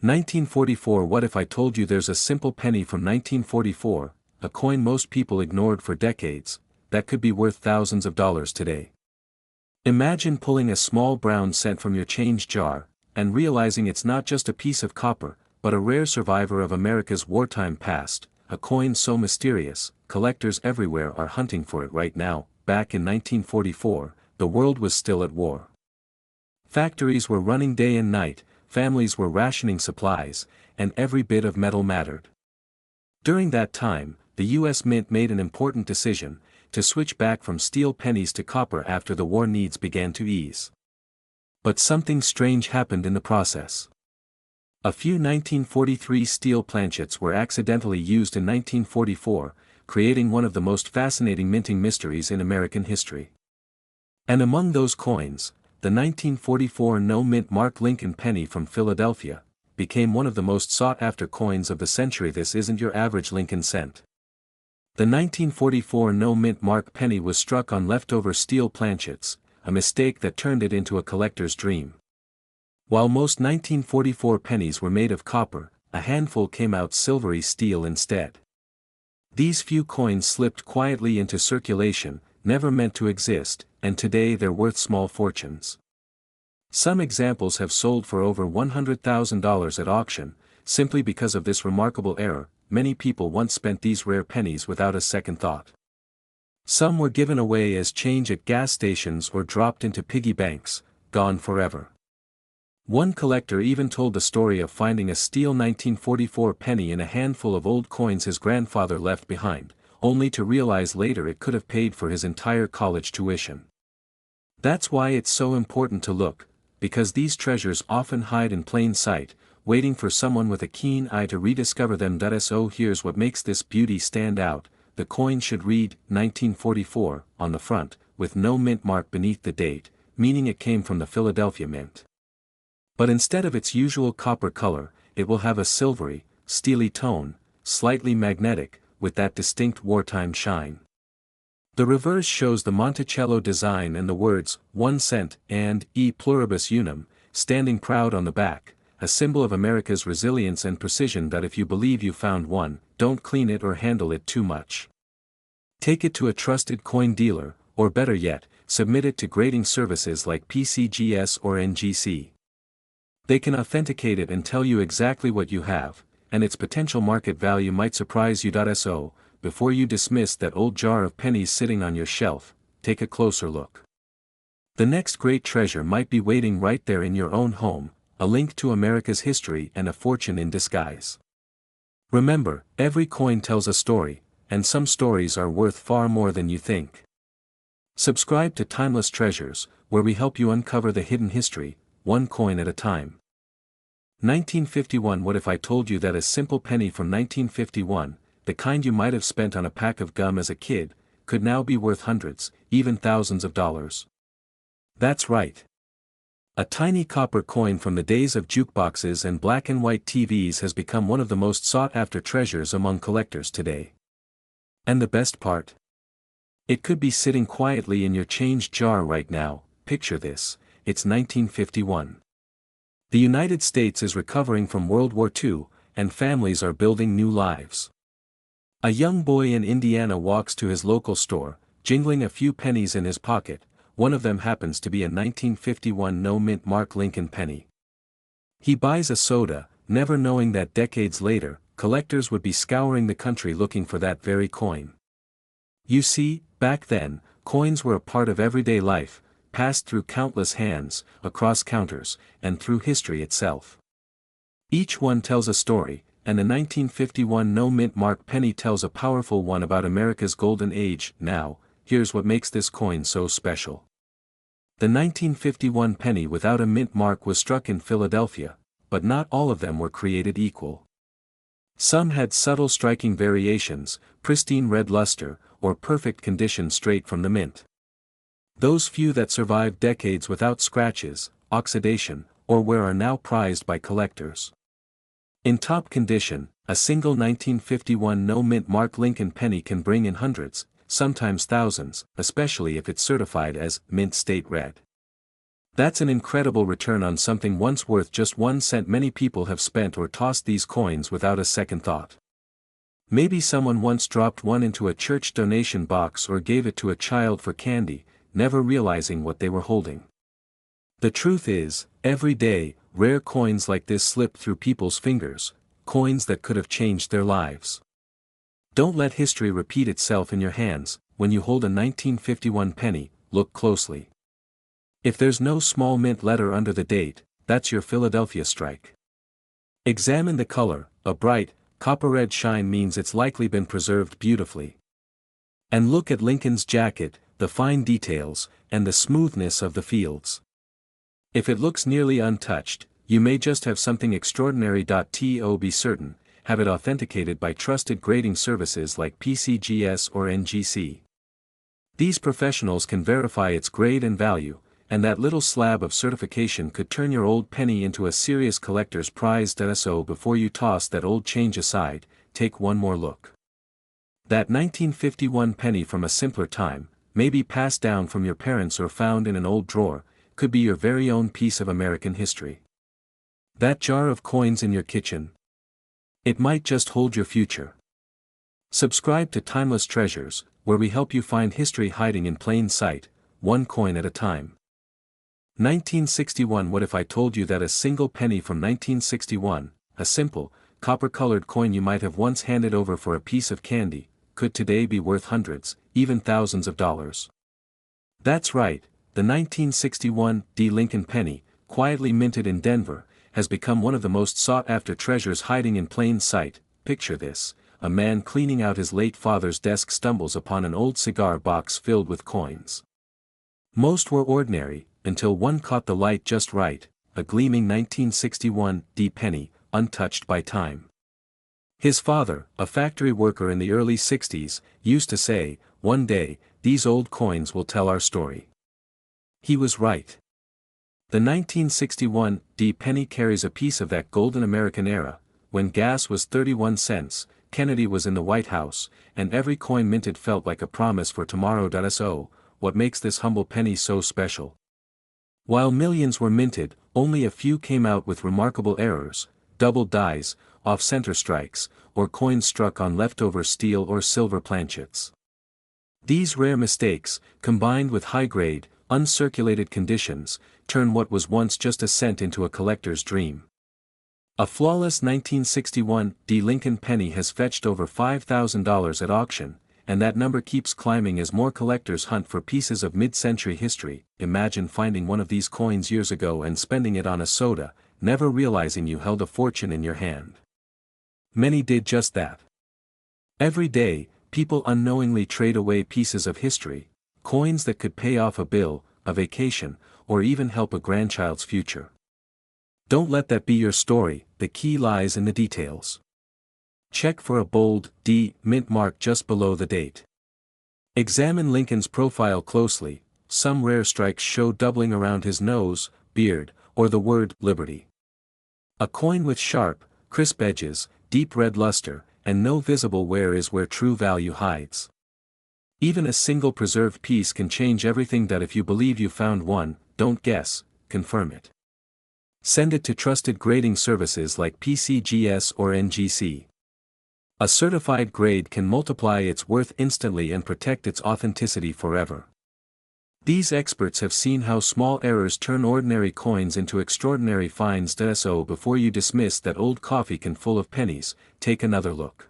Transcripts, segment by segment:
1944. What if I told you there's a simple penny from 1944, a coin most people ignored for decades, that could be worth thousands of dollars today? Imagine pulling a small brown cent from your change jar, and realizing it's not just a piece of copper, but a rare survivor of America's wartime past, a coin so mysterious, collectors everywhere are hunting for it right now. Back in 1944, the world was still at war. Factories were running day and night, families were rationing supplies, and every bit of metal mattered. During that time, the U.S. Mint made an important decision, to switch back from steel pennies to copper after the war needs began to ease. But something strange happened in the process. A few 1943 steel planchets were accidentally used in 1944, creating one of the most fascinating minting mysteries in American history. And among those coins, the 1944 no-mint Mark Lincoln penny from Philadelphia became one of the most sought-after coins of the century. This isn't your average Lincoln cent. The 1944 no-mint Mark penny was struck on leftover steel planchets, a mistake that turned it into a collector's dream. While most 1944 pennies were made of copper, a handful came out silvery steel instead. These few coins slipped quietly into circulation, never meant to exist, and today they're worth small fortunes. Some examples have sold for over $100,000 at auction, simply because of this remarkable error. Many people once spent these rare pennies without a second thought. Some were given away as change at gas stations or dropped into piggy banks, gone forever. One collector even told the story of finding a steel 1944 penny in a handful of old coins his grandfather left behind, only to realize later it could have paid for his entire college tuition. That's why it's so important to look, because these treasures often hide in plain sight, waiting for someone with a keen eye to rediscover them. So here's what makes this beauty stand out: the coin should read 1944 on the front, with no mint mark beneath the date, meaning it came from the Philadelphia Mint. But instead of its usual copper color, it will have a silvery, steely tone, slightly magnetic, with that distinct wartime shine. The reverse shows the Monticello design and the words, 1 cent, and, E pluribus unum, standing proud on the back, a symbol of America's resilience and precision. That if you believe you found one, don't clean it or handle it too much. Take it to a trusted coin dealer, or better yet, submit it to grading services like PCGS or NGC. They can authenticate it and tell you exactly what you have, and its potential market value might surprise you. So, before you dismiss that old jar of pennies sitting on your shelf, take a closer look. The next great treasure might be waiting right there in your own home, a link to America's history and a fortune in disguise. Remember, every coin tells a story, and some stories are worth far more than you think. Subscribe to Timeless Treasures, where we help you uncover the hidden history, one coin at a time. 1951. What if I told you that a simple penny from 1951, the kind you might have spent on a pack of gum as a kid, could now be worth hundreds, even thousands of dollars? That's right. A tiny copper coin from the days of jukeboxes and black and white TVs has become one of the most sought-after treasures among collectors today. And the best part? It could be sitting quietly in your change jar right now. Picture this: it's 1951. The United States is recovering from World War II, and families are building new lives. A young boy in Indiana walks to his local store, jingling a few pennies in his pocket. One of them happens to be a 1951 no-mint Mark Lincoln penny. He buys a soda, never knowing that decades later, collectors would be scouring the country looking for that very coin. You see, back then, coins were a part of everyday life, passed through countless hands, across counters, and through history itself. Each one tells a story, and the 1951 no-mint Mark penny tells a powerful one about America's golden age. Now, here's what makes this coin so special. The 1951 penny without a mint mark was struck in Philadelphia, but not all of them were created equal. Some had subtle striking variations, pristine red luster, or perfect condition straight from the mint. Those few that survived decades without scratches, oxidation, or wear are now prized by collectors. In top condition, a single 1951 no-mint Mark Lincoln penny can bring in hundreds, sometimes thousands, especially if it's certified as mint state red. That's an incredible return on something once worth just 1 cent. Many people have spent or tossed these coins without a second thought. Maybe someone once dropped one into a church donation box or gave it to a child for candy, never realizing what they were holding. The truth is, every day, rare coins like this slip through people's fingers, coins that could have changed their lives. Don't let history repeat itself in your hands. When you hold a 1951 penny, look closely. If there's no small mint letter under the date, that's your Philadelphia strike. Examine the color. A bright, copper-red shine means it's likely been preserved beautifully. And look at Lincoln's jacket, the fine details, and the smoothness of the fields. If it looks nearly untouched, you may just have something extraordinary. To be certain, have it authenticated by trusted grading services like PCGS or NGC. These professionals can verify its grade and value, and that little slab of certification could turn your old penny into a serious collector's prize. So before you toss that old change aside, take one more look. That 1951 penny from a simpler time, maybe passed down from your parents or found in an old drawer, could be your very own piece of American history. That jar of coins in your kitchen, it might just hold your future. Subscribe to Timeless Treasures, where we help you find history hiding in plain sight, one coin at a time. 1961. What if I told you that a single penny from 1961, a simple, copper-colored coin you might have once handed over for a piece of candy, could today be worth hundreds, even thousands of dollars? That's right, the 1961 Lincoln penny, quietly minted in Denver, has become one of the most sought-after treasures hiding in plain sight. Picture this: a man cleaning out his late father's desk stumbles upon an old cigar box filled with coins. Most were ordinary, until one caught the light just right, a gleaming 1961 penny, untouched by time. His father, a factory worker in the early 60s, used to say, "One day, these old coins will tell our story." He was right. The 1961 penny carries a piece of that golden American era, when gas was 31 cents, Kennedy was in the White House, and every coin minted felt like a promise for tomorrow. So, what makes this humble penny so special? While millions were minted, only a few came out with remarkable errors: double dies, off-center strikes, or coins struck on leftover steel or silver planchets. These rare mistakes, combined with high-grade, uncirculated conditions, turn what was once just a cent into a collector's dream. A flawless 1961 Lincoln penny has fetched over $5,000 at auction, and that number keeps climbing as more collectors hunt for pieces of mid-century history. Imagine finding one of these coins years ago and spending it on a soda, never realizing you held a fortune in your hand. Many did just that. Every day, people unknowingly trade away pieces of history, coins that could pay off a bill, a vacation, or even help a grandchild's future. Don't let that be your story. The key lies in the details. Check for a bold mint mark just below the date. Examine Lincoln's profile closely. Some rare strikes show doubling around his nose, beard, or the word Liberty. A coin with sharp, crisp edges, deep red luster, and no visible wear is where true value hides. Even a single preserved piece can change everything. If you believe you found one, don't guess, confirm it. Send it to trusted grading services like PCGS or NGC. A certified grade can multiply its worth instantly and protect its authenticity forever. These experts have seen how small errors turn ordinary coins into extraordinary finds. So before you dismiss that old coffee can full of pennies, take another look.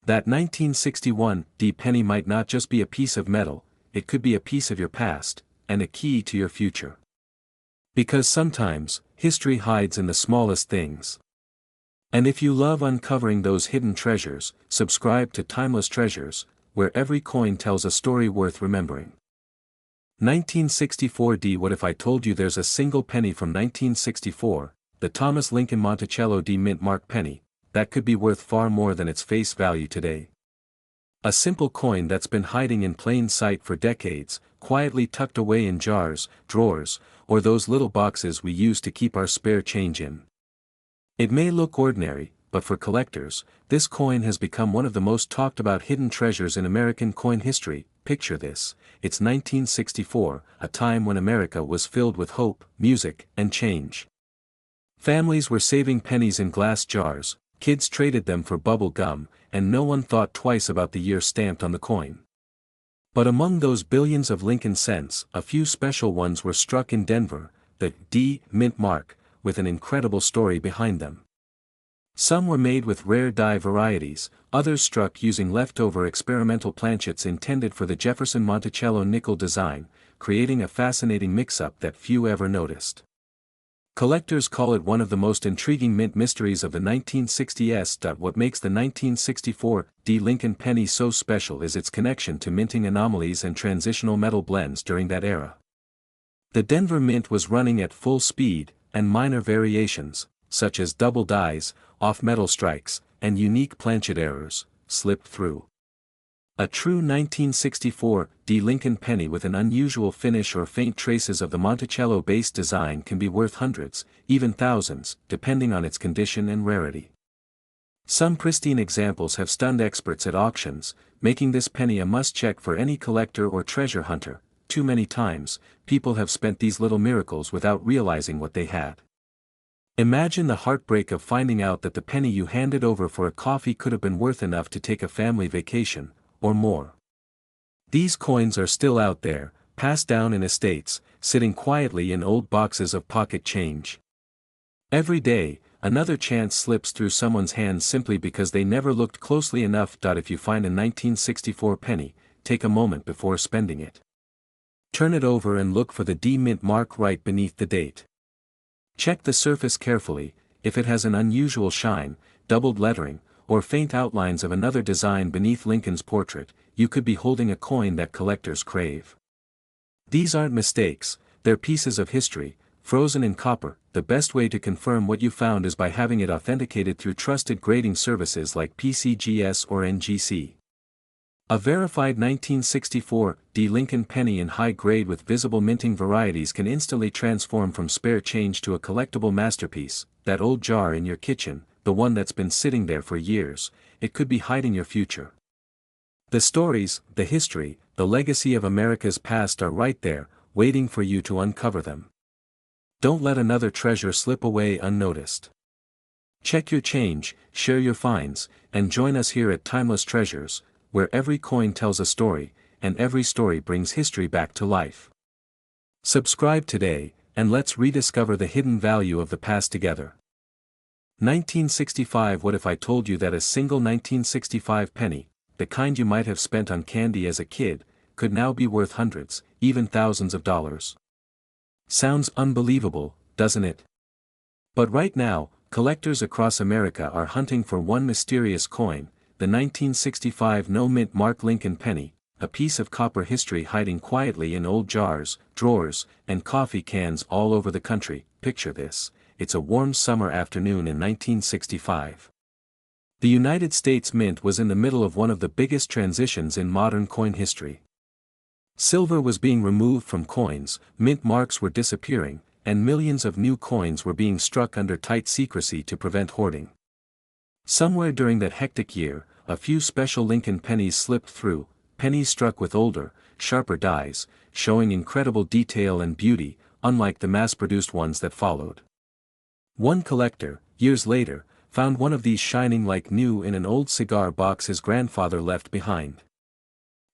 That 1961 penny might not just be a piece of metal, it could be a piece of your past, and a key to your future. Because sometimes, history hides in the smallest things. And if you love uncovering those hidden treasures, subscribe to Timeless Treasures, where every coin tells a story worth remembering. 1964. What if I told you there's a single penny from 1964, the Thomas Lincoln Monticello mint mark penny, that could be worth far more than its face value today? A simple coin that's been hiding in plain sight for decades, quietly tucked away in jars, drawers, or those little boxes we use to keep our spare change in. It may look ordinary, but for collectors, this coin has become one of the most talked about hidden treasures in American coin history. picture this, it's 1964, a time when America was filled with hope, music, and change. Families were saving pennies in glass jars, kids traded them for bubble gum, and no one thought twice about the year stamped on the coin. But among those billions of Lincoln cents, a few special ones were struck in Denver, the D mint mark, with an incredible story behind them. Some were made with rare die varieties, others struck using leftover experimental planchets intended for the Jefferson Monticello nickel design, creating a fascinating mix-up that few ever noticed. Collectors call it one of the most intriguing mint mysteries of the 1960s. What makes the 1964 D Lincoln penny so special is its connection to minting anomalies and transitional metal blends during that era. The Denver Mint was running at full speed, and minor variations, such as double dies, off-metal strikes, and unique planchet errors, slipped through. A true 1964 D Lincoln penny with an unusual finish or faint traces of the Monticello-based design can be worth hundreds, even thousands, depending on its condition and rarity. Some pristine examples have stunned experts at auctions, making this penny a must-check for any collector or treasure hunter. Too many times, people have spent these little miracles without realizing what they had. Imagine the heartbreak of finding out that the penny you handed over for a coffee could have been worth enough to take a family vacation, or more. These coins are still out there, passed down in estates, sitting quietly in old boxes of pocket change. Every day, another chance slips through someone's hands simply because they never looked closely enough. If you find a 1964 penny, take a moment before spending it. Turn it over and look for the D mint mark right beneath the date. Check the surface carefully. If it has an unusual shine, doubled lettering, or faint outlines of another design beneath Lincoln's portrait, you could be holding a coin that collectors crave. These aren't mistakes, they're pieces of history, frozen in copper. The best way to confirm what you found is by having it authenticated through trusted grading services like PCGS or NGC. A verified 1964 D Lincoln penny in high grade with visible minting varieties can instantly transform from spare change to a collectible masterpiece. That old jar in your kitchen, the one that's been sitting there for years, it could be hiding your future. The stories, the history, the legacy of America's past are right there, waiting for you to uncover them. Don't let another treasure slip away unnoticed. Check your change, share your finds, and join us here at Timeless Treasures, where every coin tells a story, and every story brings history back to life. Subscribe today, and let's rediscover the hidden value of the past together. 1965. What if I told you that a single 1965 penny, the kind you might have spent on candy as a kid, could now be worth hundreds, even thousands of dollars? Sounds unbelievable, doesn't it? But right now, collectors across America are hunting for one mysterious coin, the 1965 no-mint mark Lincoln penny, a piece of copper history hiding quietly in old jars, drawers, and coffee cans all over the country. Picture this. It's a warm summer afternoon in 1965. The United States Mint was in the middle of one of the biggest transitions in modern coin history. Silver was being removed from coins, mint marks were disappearing, and millions of new coins were being struck under tight secrecy to prevent hoarding. Somewhere during that hectic year, a few special Lincoln pennies slipped through, pennies struck with older, sharper dies, showing incredible detail and beauty, unlike the mass-produced ones that followed. One collector, years later, found one of these shining like new in an old cigar box his grandfather left behind.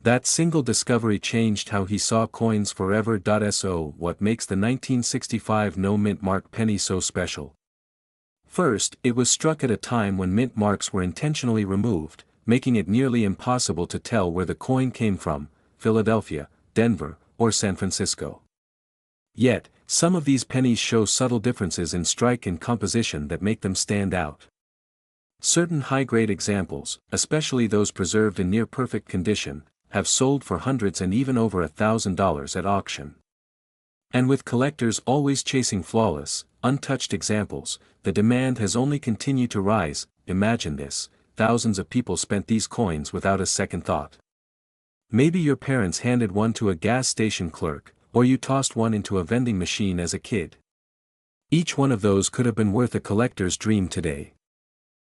That single discovery changed how he saw coins forever. So, what makes the 1965 no-mint mark penny so special? First, it was struck at a time when mint marks were intentionally removed, making it nearly impossible to tell where the coin came from, Philadelphia, Denver, or San Francisco. Yet, some of these pennies show subtle differences in strike and composition that make them stand out. Certain high-grade examples, especially those preserved in near-perfect condition, have sold for hundreds and even over $1,000 at auction. And with collectors always chasing flawless, untouched examples, the demand has only continued to rise. Imagine this, thousands of people spent these coins without a second thought. Maybe your parents handed one to a gas station clerk, or you tossed one into a vending machine as a kid. Each one of those could have been worth a collector's dream today.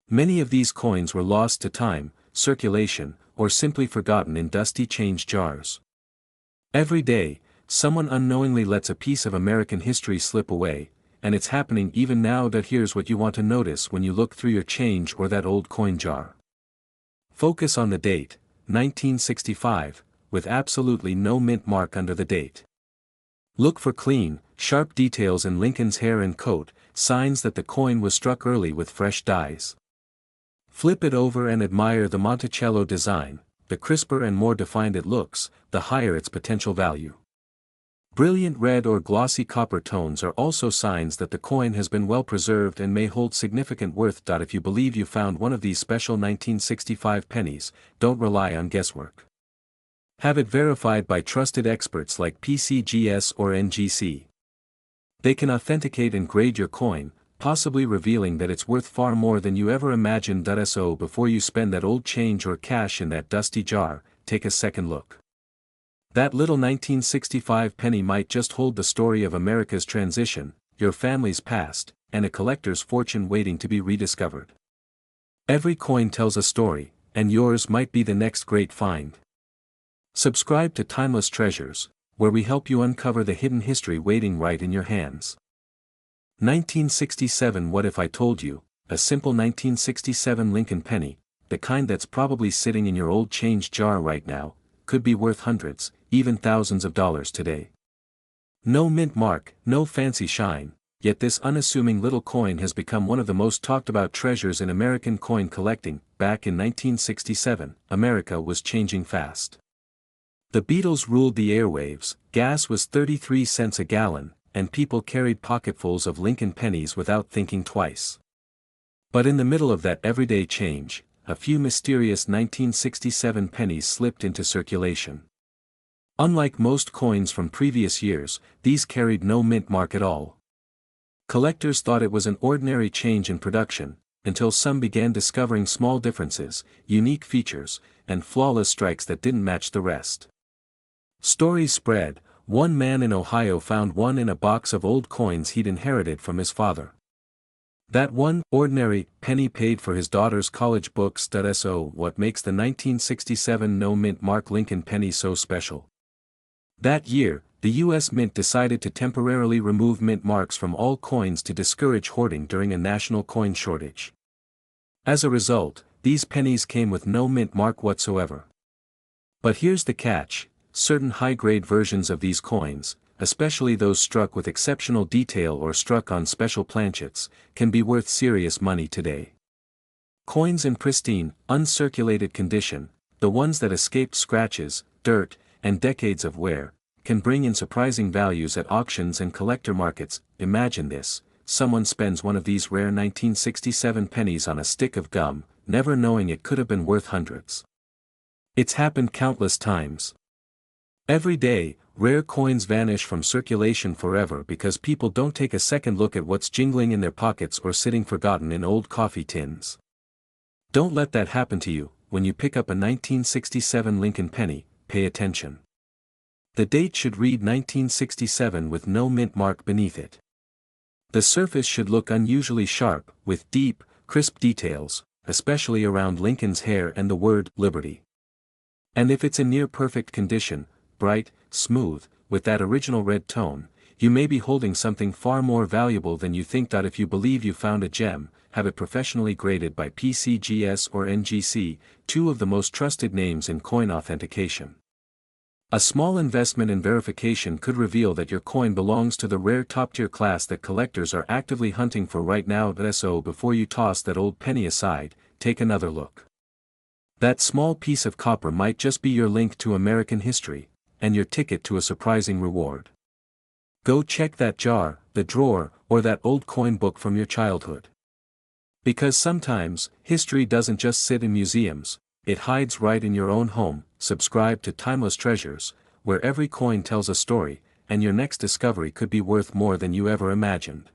Many of these coins were lost to time, circulation, or simply forgotten in dusty change jars. Every day, someone unknowingly lets a piece of American history slip away, and it's happening even now. That here's what you want to notice when you look through your change or that old coin jar. Focus on the date, 1965, with absolutely no mint mark under the date. Look for clean, sharp details in Lincoln's hair and coat, signs that the coin was struck early with fresh dies. Flip it over and admire the Monticello design. The crisper and more defined it looks, the higher its potential value. Brilliant red or glossy copper tones are also signs that the coin has been well preserved and may hold significant worth. If you believe you found one of these special 1965 pennies, don't rely on guesswork. Have it verified by trusted experts like PCGS or NGC. They can authenticate and grade your coin, possibly revealing that it's worth far more than you ever imagined. So before you spend that old change or cash in that dusty jar, take a second look. That little 1965 penny might just hold the story of America's transition, your family's past, and a collector's fortune waiting to be rediscovered. Every coin tells a story, and yours might be the next great find. Subscribe to Timeless Treasures, where we help you uncover the hidden history waiting right in your hands. 1967. What if I told you, a simple 1967 Lincoln penny, the kind that's probably sitting in your old change jar right now, could be worth hundreds, even thousands of dollars today. No mint mark, no fancy shine, yet this unassuming little coin has become one of the most talked about treasures in American coin collecting. Back in 1967, America was changing fast. The Beatles ruled the airwaves, gas was 33 cents a gallon, and people carried pocketfuls of Lincoln pennies without thinking twice. But in the middle of that everyday change, a few mysterious 1967 pennies slipped into circulation. Unlike most coins from previous years, these carried no mint mark at all. Collectors thought it was an ordinary change in production, until some began discovering small differences, unique features, and flawless strikes that didn't match the rest. Stories spread. One man in Ohio found one in a box of old coins he'd inherited from his father. That one ordinary penny paid for his daughter's college books. So what makes the 1967 no mint mark Lincoln penny so special? That year, the U.S. Mint decided to temporarily remove mint marks from all coins to discourage hoarding during a national coin shortage. As a result, these pennies came with no mint mark whatsoever. But here's the catch. Certain high-grade versions of these coins, especially those struck with exceptional detail or struck on special planchets, can be worth serious money today. Coins in pristine, uncirculated condition, the ones that escaped scratches, dirt, and decades of wear, can bring in surprising values at auctions and collector markets. Imagine this: someone spends one of these rare 1967 pennies on a stick of gum, never knowing it could have been worth hundreds. It's happened countless times. Every day, rare coins vanish from circulation forever because people don't take a second look at what's jingling in their pockets or sitting forgotten in old coffee tins. Don't let that happen to you. When you pick up a 1967 Lincoln penny, pay attention. The date should read 1967 with no mint mark beneath it. The surface should look unusually sharp, with deep, crisp details, especially around Lincoln's hair and the word Liberty. And if it's in near-perfect condition, bright, smooth, with that original red tone, you may be holding something far more valuable than you think. If you believe you found a gem, have it professionally graded by PCGS or NGC, two of the most trusted names in coin authentication. A small investment in verification could reveal that your coin belongs to the rare top-tier class that collectors are actively hunting for right now. So before you toss that old penny aside, take another look. That small piece of copper might just be your link to American history, and your ticket to a surprising reward. Go check that jar, the drawer, or that old coin book from your childhood. Because sometimes, history doesn't just sit in museums, it hides right in your own home. Subscribe to Timeless Treasures, where every coin tells a story, and your next discovery could be worth more than you ever imagined.